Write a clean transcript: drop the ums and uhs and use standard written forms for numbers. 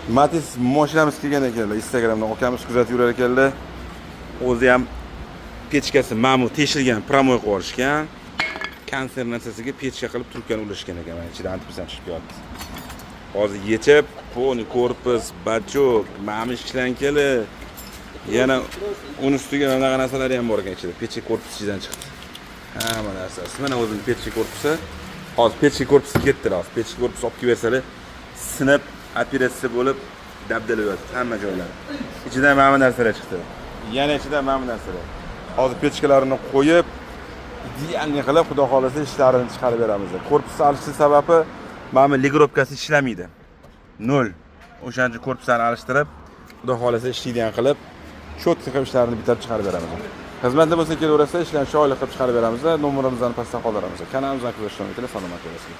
Matiz mashinamiz kelgan ekanlar. Instagramdan akamiz kuzatib yurar ekanlar. O'zi ham pechkasi ma'mur teshilgan, promoy qilib olishgan. Kanser narsasiga pechka qilib turkani ulashgan ekan. Mana ichidan antipisan chiqib kelyapti. Hozir yechib, poni, korpus, bachok, ma'mish ishlankali, yana uni ustiga mana narsalari ham bor ekan ichida. Pechka korpus ichidan chiqdi. Hamma narsasi. Mana o'zining pechka korpusi. Hozir pechka korpusi ketdilar. Hozir pechka korpusi olib kelsalar, sinib operatsiya bo'lib dabdala yotdi hamma joylari. Ichidan mana narsalar chiqdi. Yana ichidan mana narsalar. Hozir pechkalarini qo'yib, idealni qilib, xudo xolasa ishlarini chiqarib beramiz. Korpusni alishtish sababi mana ligrovkasi ishlamaydi. 0. O'shancha korpuslarni alishtirib, xudo xolasa ishlaydigan qilib, cho'tka qilib ishlarini bitirib chiqarib beramiz. Xizmatda bo'lsa kelaversa, ishlarni shoyli qilib chiqarib beramiz. Nomerimizni pastda qoldiramiz. Kanalimizdan kuzatishni unutmang. Salomat bo'ling.